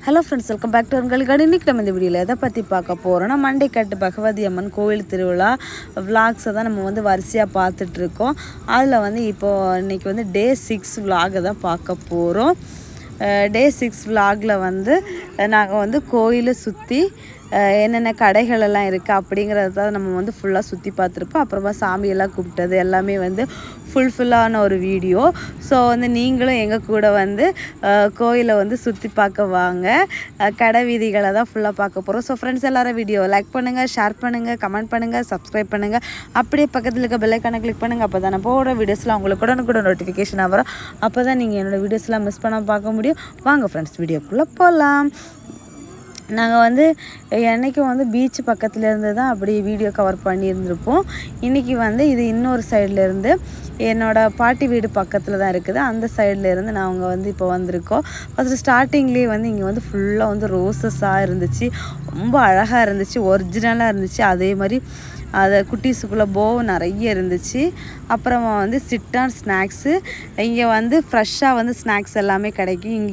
Hello friends, welcome back to உங்கள் கடை. இன்றைக்கி நம்ம இந்த வீடியோவில் எதை பற்றி பார்க்க போகிறோன்னா, மண்டைக்காட்டு பகவதி அம்மன் கோவில் திருவிழா விளாக்ஸை தான் நம்ம வந்து வரிசையாக பார்த்துட்ருக்கோம். அதில் இப்போது இன்றைக்கி டே 6 விளாகை தான் பார்க்க போகிறோம். டே 6 விளாகில் நாங்கள் கோயிலை சுற்றி என்னென்ன கடைகளெல்லாம் இருக்குது அப்படிங்கிறத தான் நம்ம ஃபுல்லாக சுற்றி பார்த்துருப்போம். அப்புறமா சாமியெல்லாம் கும்பிட்டது எல்லாமே ஃபுல்லான ஒரு வீடியோ. ஸோ நீங்களும் எங்கள் கூட கோயிலை சுற்றி பார்க்க வாங்க. கடை வீதிகளை தான் ஃபுல்லாக பார்க்க போகிறோம். ஸோ ஃப்ரெண்ட்ஸ், எல்லோரும் வீடியோ லைக் பண்ணுங்கள், ஷேர் பண்ணுங்கள், கமெண்ட் பண்ணுங்கள், சப்ஸ்கிரைப் பண்ணுங்கள். அப்படியே பக்கத்தில் இருக்க பெல் ஐக்கானை கிளிக் பண்ணுங்கள். அப்போ தான் நான் போகிற வீடியோஸ்லாம் உங்களுக்கு உடனுக்குட நோட்டிஃபிகேஷனாக வரும். அப்போ தான் நீங்கள் என்னோடய வீடியோஸ்லாம் மிஸ் பண்ணாமல் பார்க்க முடியும். வாங்க ஃப்ரெண்ட்ஸ், வீடியோக்குள்ளே போகலாம். நாங்கள் என்றைக்கும் பீச் பக்கத்தில் இருந்து தான் அப்படி வீடியோ கவர் பண்ணியிருந்திருப்போம். இன்றைக்கி இது இன்னொரு சைட்லேருந்து என்னோடய பாட்டி வீடு பக்கத்தில் தான் இருக்குது. அந்த சைட்லேருந்து நாங்கள் இப்போ வந்திருக்கோம். ஃபஸ்ட்டு ஸ்டார்டிங்லேயே இங்கே ஃபுல்லாக ரோசஸாக இருந்துச்சு. ரொம்ப அழகாக இருந்துச்சு, ஒரிஜினலாக இருந்துச்சு. அதே மாதிரி அதை குட்டீஸுக்குள்ளே போவும் நிறைய இருந்துச்சு. அப்புறமா சிட்டான் ஸ்நாக்ஸு, இங்கே ஃப்ரெஷ்ஷாக ஸ்நாக்ஸ் எல்லாமே கிடைக்கும்.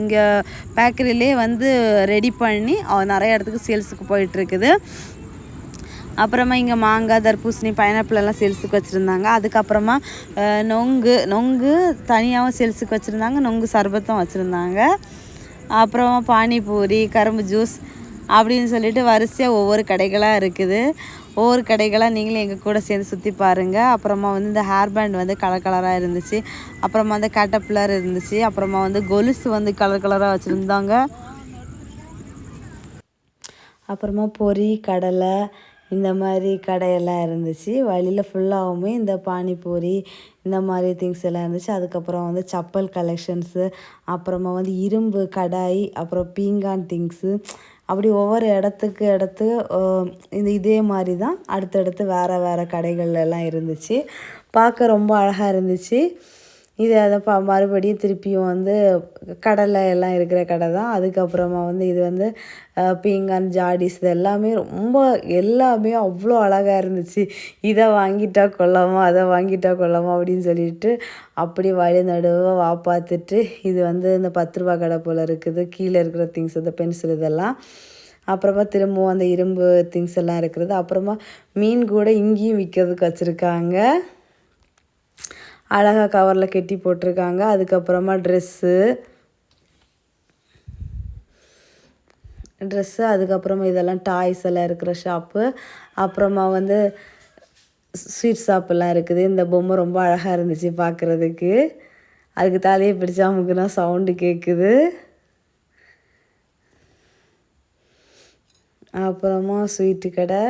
இங்கே பேக்கரியிலே ரெடி பண்ணி நிறைய இடத்துக்கு சேல்ஸுக்கு போயிட்டுருக்குது. அப்புறமா இங்கே மாங்காய், தர்பூசணி, பைனாப்பிள் எல்லாம் சேல்ஸுக்கு வச்சுருந்தாங்க. அதுக்கப்புறமா நொங்கு தனியாகவும் சேல்ஸுக்கு வச்சுருந்தாங்க. நொங்கு சர்பத்தும் வச்சுருந்தாங்க. அப்புறமா பானிபூரி, கரும்பு ஜூஸ் அப்படின்னு சொல்லிட்டு வரிசையாக ஒவ்வொரு கடைகளாக இருக்குது. ஒவ்வொரு கடைகளாக நீங்களும் எங்கள் கூட சேர்ந்து சுற்றி பாருங்கள். அப்புறமா இந்த ஹேர் பேண்ட் கலர் கலராக இருந்துச்சு. அப்புறமா கேட்டர்பில்லர் இருந்துச்சு. அப்புறமா கொலுசு கலர் கலராக வச்சுருந்தாங்க. அப்புறமா பொரி, கடலை இந்த மாதிரி கடையெல்லாம் இருந்துச்சு. வழியில் ஃபுல்லாகவுமே இந்த பானிபூரி இந்த மாதிரி திங்ஸ் எல்லாம் இருந்துச்சு. அதுக்கப்புறம் சப்பல் கலெக்ஷன்ஸு, அப்புறமா இரும்பு கடாய், அப்புறம் பீங்கான் திங்ஸு, அப்படி ஒவ்வொரு இடத்துக்கு இதே மாதிரி தான் அடுத்தடுத்து வேறு கடைகள் எல்லாம் இருந்துச்சு. பார்க்க ரொம்ப அழகாக இருந்துச்சு. இது அதை மறுபடியும் திருப்பியும் கடலை எல்லாம் இருக்கிற கடை தான். அதுக்கப்புறமா இது பீங்கான், ஜாடிஸ், இது எல்லாமே அவ்வளோ அழகாக இருந்துச்சு. இதை வாங்கிட்டா கொள்ளாமா, அதை வாங்கிட்டா கொள்ளாமா அப்படின்னு சொல்லிட்டு அப்படி வழி நடுவாக பார்த்துட்டு, இது இந்த 10 ரூபா கடை போல் இருக்குது. கீழே இருக்கிற திங்ஸ், இந்த பென்சில் இதெல்லாம். அப்புறமா திரும்பவும் அந்த இரும்பு திங்ஸ் எல்லாம் இருக்கிறது. அப்புறமா மீன் கூட இங்கேயும் விற்கிறதுக்கு வச்சுருக்காங்க. அழகாக கவரில் கெட்டி போட்டிருக்காங்க. அதுக்கப்புறமா ட்ரெஸ்ஸு, அதுக்கப்புறமா இதெல்லாம் டாய்ஸ் எல்லாம் இருக்கிற ஷாப்பு. அப்புறமா ஸ்வீட் ஷாப்பெல்லாம் இருக்குது. இந்த பொம்மை ரொம்ப அழகாக இருந்துச்சு பார்க்குறதுக்கு. அதுக்கு தலையை பிடிச்சா அமுக்குனா சவுண்டு கேட்குது. அப்புறமா ஸ்வீட்டு கடை.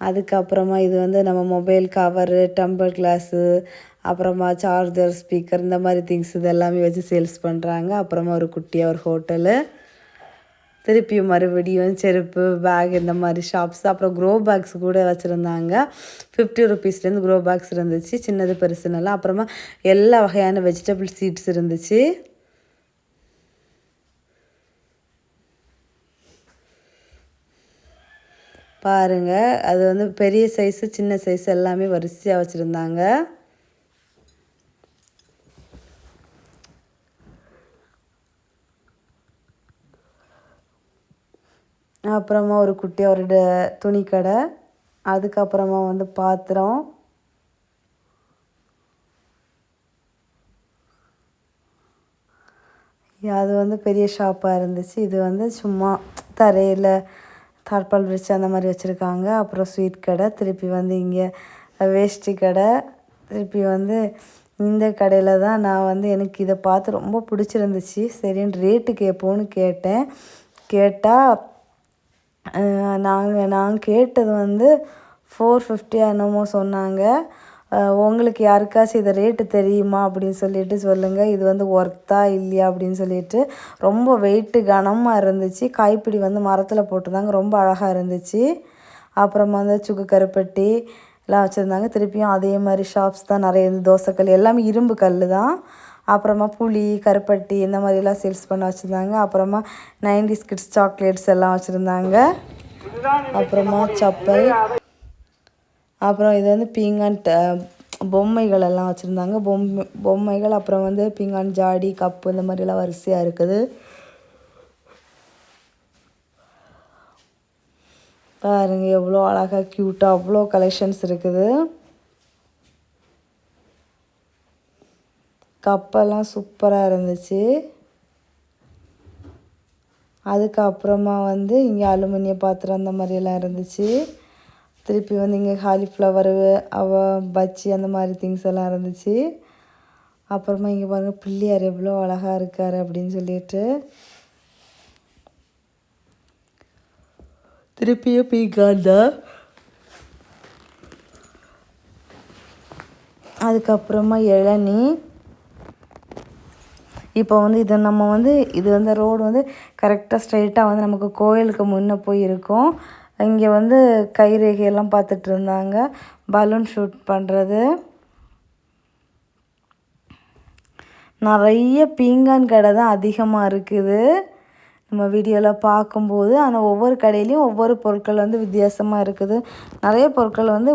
அதுக்கப்புறமா இது நம்ம மொபைல் கவரு, டெம்பர் கிளாஸு, அப்புறமா சார்ஜர், ஸ்பீக்கர் இந்த மாதிரி திங்ஸ் இது எல்லாமே வச்சு சேல்ஸ் பண்ணுறாங்க. அப்புறமா ஒரு குட்டியாக ஒரு ஹோட்டலு. திருப்பியும் மறுபடியும் செருப்பு, பேக் இந்த மாதிரி ஷாப்ஸ். அப்புறம் க்ரோ பேக்ஸ் கூட வச்சுருந்தாங்க. 50 ருபீஸ்லேருந்து க்ரோ பேக்ஸ் இருந்துச்சு, சின்னது பெருசுன்னெல்லாம். அப்புறமா எல்லா வகையான வெஜிடபிள் சீட்ஸ் இருந்துச்சு. பாருங்கள், அது பெரிய சைஸு, சின்ன சைஸ் எல்லாமே வரிசையாக வச்சுருந்தாங்க. அப்புறமா ஒரு குட்டியாக ஒரு துணி கடை. அதுக்கப்புறமா பாத்திரம். அது பெரிய ஷாப்பாக இருந்துச்சு. இது சும்மா தரையில் தார்பால் விரிச்சு அந்த மாதிரி வச்சுருக்காங்க. அப்புறம் ஸ்வீட் கடை. திருப்பி இங்கே வேஷ்டி கடை. திருப்பி இந்த கடையில் தான் நான் எனக்கு இதை பார்த்து ரொம்ப பிடிச்சிருந்துச்சு. சரின்னு ரேட்டு கேட்போன்னு கேட்டால் நாங்கள் கேட்டது 450 என்னமோ சொன்னாங்க. உங்களுக்கு யாருக்காச்சும் இதை ரேட்டு தெரியுமா அப்படின்னு சொல்லிட்டு சொல்லுங்கள். இது ஒர்த்தா இல்லையா அப்படின்னு சொல்லிட்டு. ரொம்ப வெயிட்டு கனமாக இருந்துச்சு. கைப்பிடி மரத்தில் போட்டிருந்தாங்க, ரொம்ப அழகாக இருந்துச்சு. அப்புறமா சுக்கு கருப்பட்டி எல்லாம் வச்சுருந்தாங்க. திருப்பியும் அதே மாதிரி ஷாப்ஸ் தான் நிறைய தோசைக்கல் எல்லாமே இரும்பு கல் தான். அப்புறமா புளி, கருப்பட்டி இந்த மாதிரிலாம் சேல்ஸ் பண்ண வச்சுருந்தாங்க. அப்புறமா 90s கிட்ஸ் சாக்லேட்ஸ் எல்லாம் வச்சுருந்தாங்க. அப்புறமா சப்பல். அப்புறம் இது பீங்கான் பொம்மைகள் எல்லாம் வச்சுருந்தாங்க. பொம்மைகள். அப்புறம் பீங்கான் ஜாடி, கப்பு இந்த மாதிரிலாம் வரிசையாக இருக்குது. பாருங்கள் எவ்வளோ அழகாக க்யூட்டாக அவ்வளோ கலெக்ஷன்ஸ் இருக்குது. கப்பெல்லாம் சூப்பராக இருந்துச்சு. அதுக்கப்புறமா வந்து இங்கே அலுமினிய பாத்திரம் அந்த மாதிரியெல்லாம் இருந்துச்சு. திருப்பி வந்து இங்கே காலிஃப்ளவரு பஜ்ஜி அந்த மாதிரி திங்ஸ் எல்லாம் இருந்துச்சு. அப்புறமா இங்கே பாருங்கள் பிள்ளையார் எவ்வளோ அழகாக இருக்கார் அப்படின்னு சொல்லிட்டு. திருப்பியும் பீங்கான் தான். அதுக்கப்புறமா இளநீ. இப்போ வந்து இது நம்ம வந்து இது வந்து ரோடு வந்து கரெக்டாக ஸ்ட்ரைட்டாக வந்து நமக்கு கோயிலுக்கு முன்னே போய் இருக்கும். இங்கே வந்து கைரேகையெல்லாம் பார்த்துட்டு இருந்தாங்க. பலூன் ஷூட் பண்ணுறது. நிறைய பீங்கான் கடை தான் அதிகமாக இருக்குது நம்ம வீடியோவில் பார்க்கும்போது. ஆனால் ஒவ்வொரு கடையிலையும் ஒவ்வொரு பொருட்கள் வந்து வித்தியாசமாக இருக்குது. நிறைய பொருட்கள் வந்து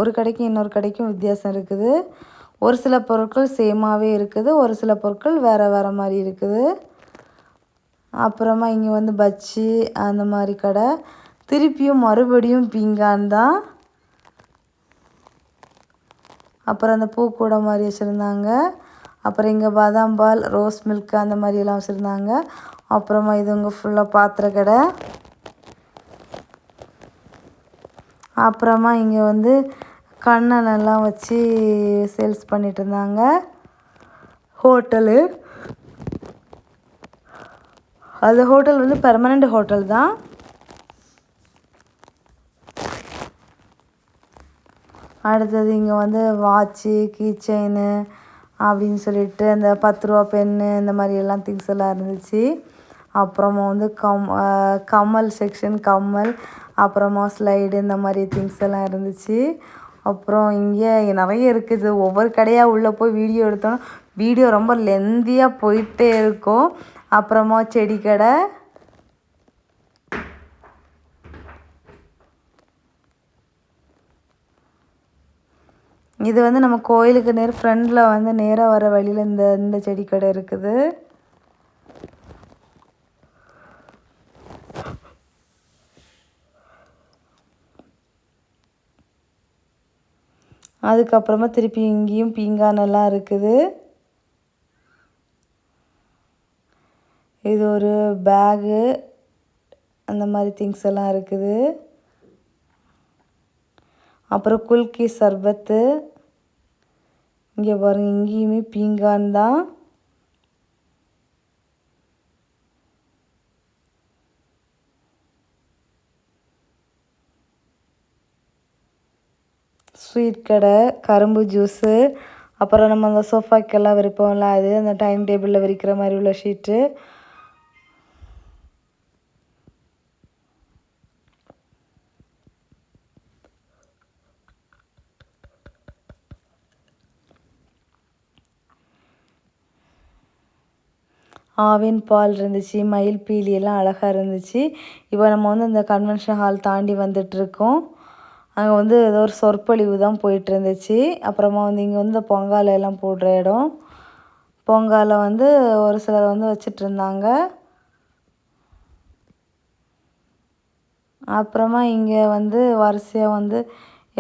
ஒரு கடைக்கும் இன்னொரு கடைக்கும் வித்தியாசம் இருக்குது. ஒரு சில பொருட்கள் சேமாகவே இருக்குது, ஒரு சில பொருட்கள் வேறு வேறு மாதிரி இருக்குது. அப்புறமா இங்கே வந்து பஜ்ஜி அந்த மாதிரி கடை. திருப்பியும் மறுபடியும் பீங்கான் தான். அப்புறம் அந்த பூக்கூடை மாதிரி வச்சுருந்தாங்க. அப்புறம் இங்கே பாதாம் பால், ரோஸ் மில்க் அந்த மாதிரியெல்லாம் வச்சுருந்தாங்க. அப்புறமா இதுங்க ஃபுல்லாக பாத்திர கடை. அப்புறமா இங்கே வந்து கண்ணனெல்லாம் வச்சு சேல்ஸ் பண்ணிட்டு இருந்தாங்க. ஹோட்டலு. அந்த ஹோட்டல் வந்து பெர்மனண்ட் ஹோட்டல் தான். அடுத்தது இங்கே வந்து வாட்சு, கீ செயினு அப்படின்னு சொல்லிட்டு அந்த 10 ரூபா பென்னு இந்த மாதிரி எல்லாம் திங்ஸ் எல்லாம் இருந்துச்சு. அப்புறமா வந்து கம்மல் செக்ஷன், கம்மல், அப்புறமா ஸ்லைடு இந்த மாதிரி திங்ஸ் எல்லாம் இருந்துச்சு. அப்புறம் இங்கே நிறைய இருக்குது. ஒவ்வொரு கடையாக உள்ளே போய் வீடியோ எடுத்தோன்னா வீடியோ ரொம்ப லென்த்தியாக போயிட்டே இருக்கும். அப்புறமா செடி கடை. இது வந்து நம்ம கோயிலுக்கு ஃப்ரண்டில் வந்து நேராக வர வழியில் இந்த செடி கடை இருக்குது. அதுக்கப்புறமா திருப்பி இங்கேயும் பீங்கானெல்லாம் இருக்குது. இது ஒரு பேகு அந்த மாதிரி திங்ஸ் எல்லாம் இருக்குது. அப்புறம் குல்கி சர்பத்து. இங்கே பாருங்கள் இங்கேயுமே பீங்கான் தான். ஸ்வீட் கடை, கரும்பு ஜூஸு. அப்புறம் நம்ம அந்த சோஃபாக்கெல்லாம் விரிப்போம்ல அது அந்த டைம் டேபிளில் விரிக்கிற மாதிரி உள்ள ஷீட்டு. ஆவின் பால் இருந்துச்சு. மயில் பீலி எல்லாம் அழகாக இருந்துச்சு. இப்போ நம்ம வந்து இந்த கன்வென்ஷன் ஹால் தாண்டி வந்துட்டுருக்கோம். அங்கே வந்து ஏதோ ஒரு சொற்பொழிவு தான் போயிட்டு இருந்துச்சு. அப்புறமா வந்து இங்கே வந்து பொங்காலை எல்லாம் போடுற இடம். பொங்காலை வந்து ஒரு சிலர் வந்து வச்சிட்டு இருந்தாங்க. அப்புறமா இங்கே வந்து வரிசையாக வந்து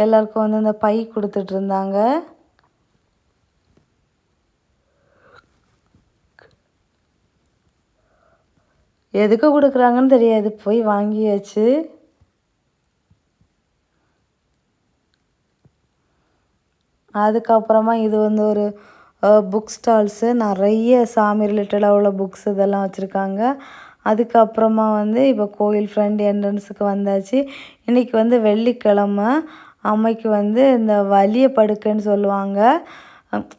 எல்லாருக்கும் வந்து இந்த பை கொடுத்துட்டு இருந்தாங்க. எதுக்கு கொடுக்குறாங்கன்னு தெரியாது, போய் வாங்கியாச்சு. அதுக்கப்புறமா இது வந்து ஒரு புக் ஸ்டால்ஸு. நிறைய சாமி ரிலேட்டடாக உள்ள புக்ஸ் இதெல்லாம் வச்சுருக்காங்க. அதுக்கப்புறமா வந்து இப்போ கோயில் ஃப்ரண்ட் என்ட்ரன்ஸுக்கு வந்தாச்சு. இன்றைக்கி வந்து வெள்ளிக்கிழமை. அம்மைக்கு வந்து இந்த வலிய படுக்கைன்னு சொல்லுவாங்க.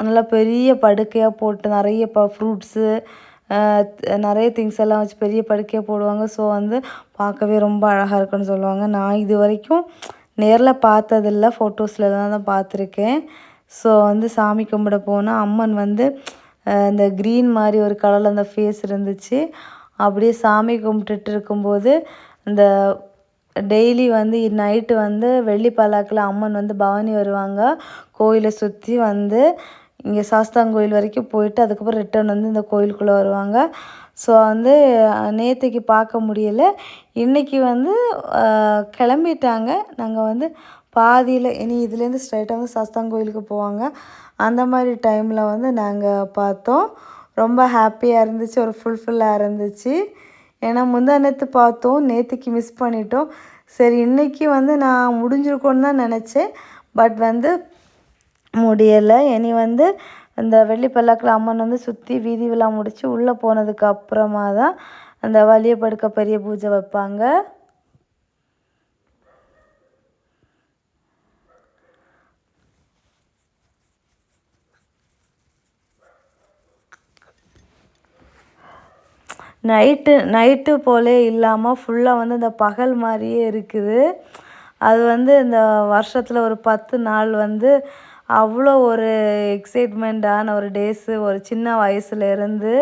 நல்லா பெரிய படுக்கையாக போட்டு நிறைய ஃப்ரூட்ஸு நிறைய திங்ஸ் எல்லாம் வச்சு பெரிய படுக்கையாக போடுவாங்க. ஸோ வந்து பார்க்கவே ரொம்ப அழகாக இருக்குன்னு சொல்லுவாங்க. நான் இது வரைக்கும் நேரில் பார்த்ததில்ல, ஃபோட்டோஸில் தான் பார்த்துருக்கேன். ஸோ வந்து சாமி கும்பிட போனால் அம்மன் வந்து இந்த க்ரீன் மாதிரி ஒரு கலரில் அந்த ஃபேஸ் இருந்துச்சு. அப்படியே சாமி கும்பிட்டுட்டு இருக்கும்போது இந்த டெய்லி வந்து நைட்டு வந்து வெள்ளி பல்லாக்கில் அம்மன் வந்து பவனி வருவாங்க. கோயிலை சுற்றி வந்து இங்கே சாஸ்தாங்கோயில் வரைக்கும் போயிட்டு அதுக்கப்புறம் ரிட்டர்ன் வந்து இந்த கோயிலுக்குள்ளே வருவாங்க. ஸோ வந்து நேற்றுக்கு பார்க்க முடியலை. இன்றைக்கி வந்து கிளம்பிட்டாங்க. நாங்கள் வந்து பாதியில் இனி இதுலேருந்து ஸ்ட்ரைட்டாக வந்து சாஸ்தாங் கோயிலுக்கு போவாங்க. அந்த மாதிரி டைமில் வந்து நாங்கள் பார்த்தோம். ரொம்ப ஹாப்பியாக இருந்துச்சு, ஒரு ஃபுல்ஃபில்லாக இருந்துச்சு. ஏன்னா முந்தா நேற்று பார்த்தோம், நேற்றுக்கு மிஸ் பண்ணிட்டோம். சரி இன்றைக்கி வந்து நான் முடிஞ்சிருக்கோன்னு தான் நினச்சேன். பட் வந்து முடியலை. இனி வந்து அந்த வெள்ளி பல்லாக்கில் அம்மன் வந்து சுற்றி வீதி விழா முடித்து உள்ளே போனதுக்கு அப்புறமா தான் அந்த வலிய படுக்க பெரிய பூஜை வைப்பாங்க. நைட்டு போலே இல்லாமல் ஃபுல்லாக வந்து இந்த பகல் மாதிரியே இருக்குது. அது வந்து இந்த வருஷத்தில் ஒரு 10 நாள் வந்து அவ்வளோ ஒரு எக்ஸைட்மெண்ட்டான ஒரு டேஸு. ஒரு சின்ன வயசுலேருந்து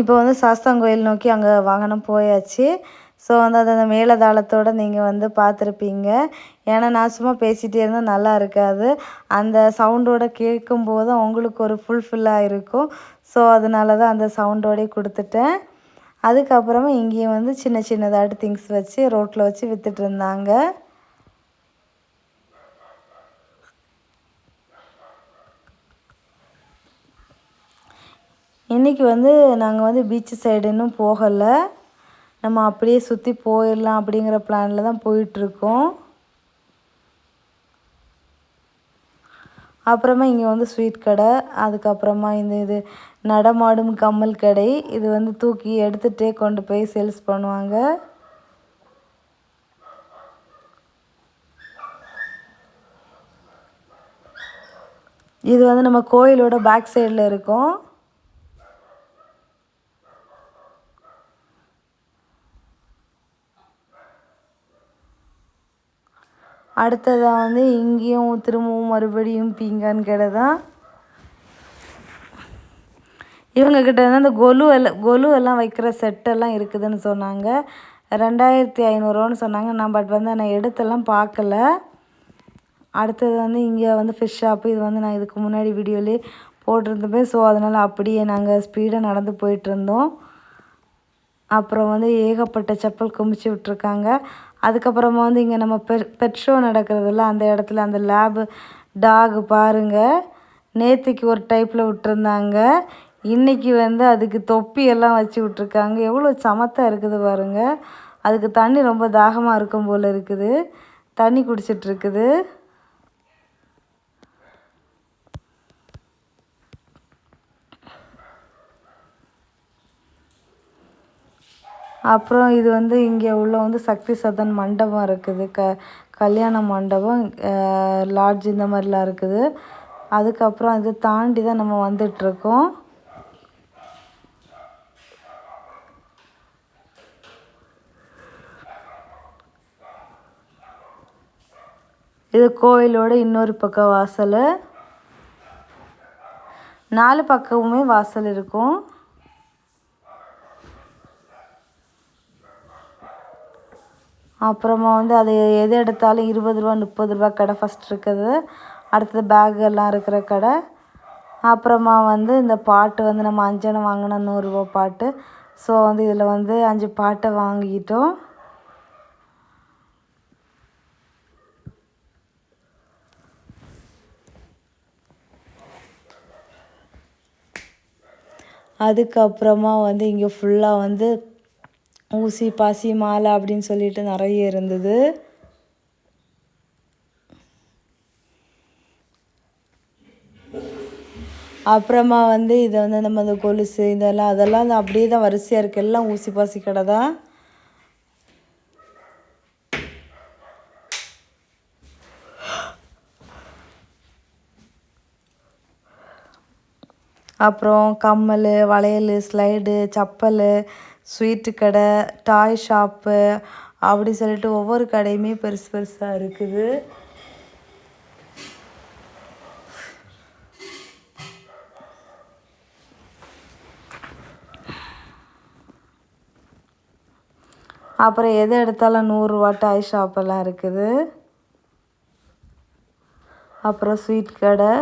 இப்போ வந்து சாஸ்தாங்கோயில் நோக்கி அங்கே வாகனம் போயாச்சு. ஸோ வந்து அது அந்த மேளதாளத்தோடு நீங்கள் வந்து பார்த்துருப்பீங்க. ஏன்னா நான் சும்மா பேசிகிட்டே இருந்தால் நல்லா இருக்காது. அந்த சவுண்டோடு கேட்கும்போது அவங்களுக்கு ஒரு ஃபுல்ஃபில்லாக இருக்கும். ஸோ அதனால தான் அந்த சவுண்டோடே கொடுத்துட்டேன். அதுக்கப்புறமா இங்கேயும் வந்து சின்ன சின்னதாட்டு திங்ஸ் வச்சு ரோட்டில் வச்சு விற்றுட்டு இருந்தாங்க. இன்றைக்கி வந்து நாங்கள் வந்து பீச்சு சைடு இன்னும் போகலை. நம்ம அப்படியே சுற்றி போயிடலாம் அப்படிங்கிற பிளானில் தான் போயிட்டுருக்கோம். அப்புறமா இங்கே வந்து ஸ்வீட் கடை, அதுக்கப்புறமா இது நடமாடும் கம்மல் கடை. இது வந்து தூக்கி எடுத்துகிட்டே கொண்டு போய் சேல்ஸ் பண்ணுவாங்க. இது வந்து நம்ம கோயிலோட பேக் சைடில் இருக்கும். அடுத்ததாக வந்து இங்கேயும் திரும்பவும் மறுபடியும் பீங்கான் கடை தான். இவங்கக்கிட்ட வந்து அந்த கொலு எல்லாம் வைக்கிற செட்டெல்லாம் இருக்குதுன்னு சொன்னாங்க. 2500 சொன்னாங்க. பட் வந்து நான் எடுத்தெல்லாம் பார்க்கல. அடுத்தது வந்து இங்கே வந்து ஃபிஷ் ஷாப்பு. இது வந்து நான் இதுக்கு முன்னாடி வீடியோலேயே போட்டிருந்தப்பேன். ஸோ அதனால் அப்படியே நாங்கள் ஸ்பீடாக நடந்து போயிட்டுருந்தோம். அப்புறம் வந்து ஏகப்பட்ட செப்பல் குமிச்சு விட்ருக்காங்க. அதுக்கப்புறமா வந்து இங்கே நம்ம பெட் ஷோ நடக்கிறதில்ல அந்த இடத்துல அந்த லேபு டாகு பாருங்கள், நேற்றுக்கு ஒரு டைப்பில் விட்டுருந்தாங்க, இன்றைக்கி வந்து அதுக்கு தொப்பி எல்லாம் வச்சு விட்ருக்காங்க. எவ்வளோ சமத்தாக இருக்குது பாருங்கள். அதுக்கு தண்ணி ரொம்ப தாகமாக இருக்கும் போல் இருக்குது, தண்ணி குடிச்சிட்ருக்குது. அப்புறம் இது வந்து இங்கே உள்ள வந்து சக்தி சதன் மண்டபம் இருக்குது, கல்யாண மண்டபம், லாட்ஜ் இந்த மாதிரிலாம் இருக்குது. அதுக்கப்புறம் இதை தாண்டி தான் நம்ம வந்துட்ருக்கோம். இது கோயிலோட இன்னொரு பக்கம் வாசல். 4 பக்கமுமே வாசல் இருக்கும். அப்புறமா வந்து அது எது எடுத்தாலும் 20 ரூபா 30 ரூபா கடை ஃபஸ்ட் இருக்குது. அடுத்தது பேக் எல்லாம் இருக்கிற கடை. அப்புறமா வந்து இந்த பாட்டு வந்து நம்ம 5 வாங்கினா 100 ரூபா பாட்டு. ஸோ வந்து இதில் வந்து 5 பாட்டை வாங்கிட்டோம். அதுக்கப்புறமா வந்து இங்கே ஃபுல்லாக வந்து ஊசி பாசி மாலை அப்படின்னு சொல்லிட்டு நிறைய இருந்தது. அப்புறமா வந்து இதை வந்து நம்ம இந்த கொலுசு இதெல்லாம் அதெல்லாம் அப்படியே தான் வரிசையாக இருக்குது, எல்லாம் ஊசி பாசி கடை தான். அப்புறம் கம்மல், வளையல், ஸ்லைடு, செப்பல், ஸ்வீட்டு கடை, டாய் ஷாப்பு அப்படி சொல்லிட்டு ஒவ்வொரு கடையுமே பெருசு பெருசாக இருக்குது. அப்புறம் எது எடுத்தாலும் 100 ரூபா டாய் ஷாப்பெல்லாம் இருக்குது. அப்புறம் ஸ்வீட் கடை.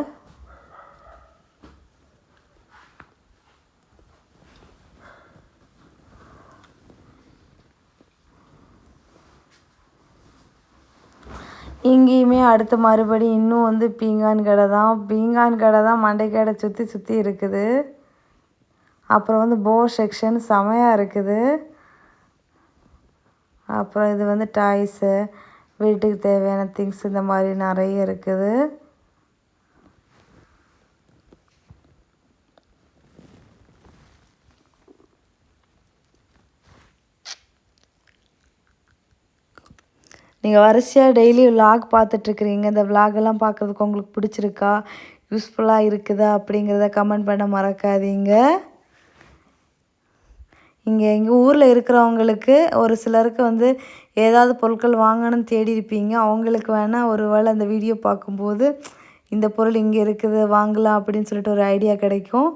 இங்கேயுமே அடுத்த மறுபடி இன்னும் வந்து பீங்கான் கடை தான் மண்டைக்கடை சுற்றி சுற்றி இருக்குது. அப்புறம் வந்து போ செக்ஷன் செமையாக இருக்குது. அப்புறம் இது வந்து டாய்ஸு, வீட்டுக்கு தேவையான திங்ஸ் இந்த மாதிரி நிறைய இருக்குது. நீங்கள் வரிசையாக டெய்லி விலாக் பார்த்துட்ருக்குறீங்க. இந்த விலாகெல்லாம் பார்க்குறதுக்கு உங்களுக்கு பிடிச்சிருக்கா, யூஸ்ஃபுல்லாக இருக்குதா அப்படிங்கிறத கமெண்ட் பண்ண மறக்காதீங்க. இங்கே எங்கள் ஊரில் இருக்கிறவங்களுக்கு ஒரு சிலருக்கு வந்து ஏதாவது பொருட்கள் வாங்கணும்னு தேடி இருப்பீங்க. அவங்களுக்கு வேணால் ஒரு வேளை அந்த வீடியோ பார்க்கும்போது இந்த பொருள் இங்கே இருக்குது வாங்கலாம் அப்படின்னு சொல்லிட்டு ஒரு ஐடியா கிடைக்கும்.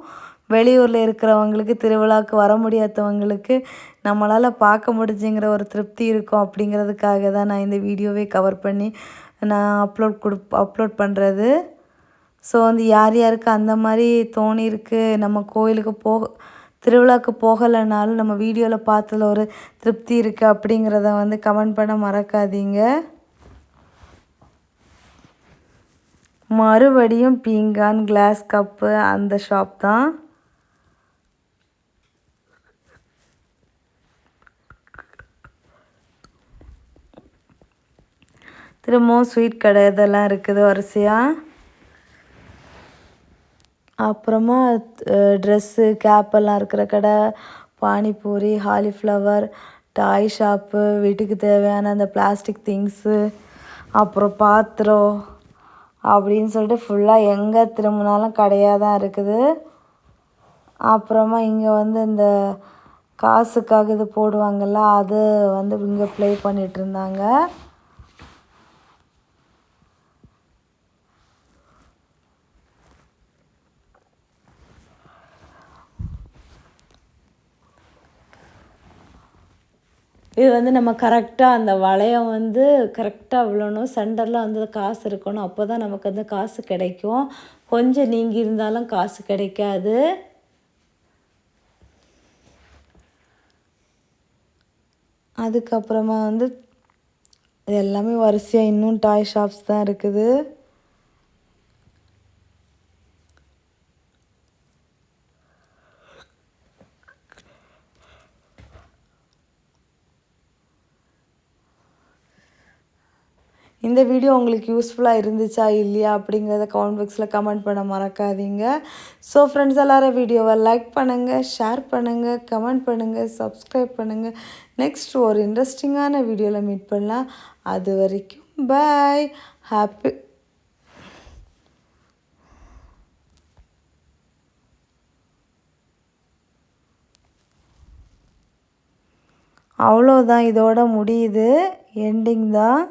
வெளியூரில் இருக்கிறவங்களுக்கு, திருவிழாவுக்கு வர முடியாதவங்களுக்கு நம்மளால் பார்க்க முடிஞ்சுங்கிற ஒரு திருப்தி இருக்கும். அப்படிங்கிறதுக்காக தான் நான் இந்த வீடியோவே கவர் பண்ணி நான் அப்லோட் பண்ணுறது. ஸோ வந்து யார் யாருக்கு அந்த மாதிரி தோணியிருக்கு, நம்ம கோயிலுக்கு திருவிழாவுக்கு போகலைனாலும் நம்ம வீடியோவில் பார்த்ததில் ஒரு திருப்தி இருக்குது அப்படிங்கிறத வந்து கமெண்ட் பண்ண மறக்காதீங்க. மறுபடியும் பீங்கான், கிளாஸ் கப்பு அந்த ஷாப் தான். திரும்பவும் ஸ்வீட் கடை இதெல்லாம் இருக்குது வரிசையாக. அப்புறமா ட்ரெஸ்ஸு, கேப்பெல்லாம் இருக்கிற கடை, பானிபூரி, காலிஃப்ளவர், டாய் ஷாப்பு, வீட்டுக்கு தேவையான அந்த பிளாஸ்டிக் திங்ஸு, அப்புறம் பாத்திரம் அப்படின்னு சொல்லிட்டு ஃபுல்லாக எங்கே திரும்பினாலும் கடையாக தான் இருக்குது. அப்புறமா இங்கே வந்து இந்த காசுக்காக இது போடுவாங்கள்ல, அது வந்து இங்கே ப்ளே பண்ணிகிட்டு இருந்தாங்க. இது வந்து நம்ம கரெக்டாக அந்த வளையம் வந்து கரெக்டாக விழணும், சென்டரில் வந்து காசு இருக்கணும், அப்போ தான் நமக்கு வந்து காசு கிடைக்கும். கொஞ்சம் நீங்கி இருந்தாலும் காசு கிடைக்காது. அதுக்கப்புறமா வந்து இது எல்லாமே வரிசையாக இன்னும் டாய் ஷாப்ஸ் தான் இருக்குது. இந்த வீடியோ உங்களுக்கு யூஸ்ஃபுல்லாக இருந்துச்சா இல்லையா அப்படிங்கிறத கமெண்ட் பாக்ஸில் கமெண்ட் பண்ண மறக்காதீங்க. ஸோ ஃப்ரெண்ட்ஸ், எல்லோரும் வீடியோவை லைக் பண்ணுங்கள், ஷேர் பண்ணுங்கள், கமெண்ட் பண்ணுங்கள், சப்ஸ்கிரைப் பண்ணுங்கள். நெக்ஸ்ட் ஒரு இன்ட்ரெஸ்டிங்கான வீடியோவில் மீட் பண்ணலாம். அது வரைக்கும் பாய். ஹாப்பி அவ்வளோதான், இதோட முடியுது. எண்டிங் தான்.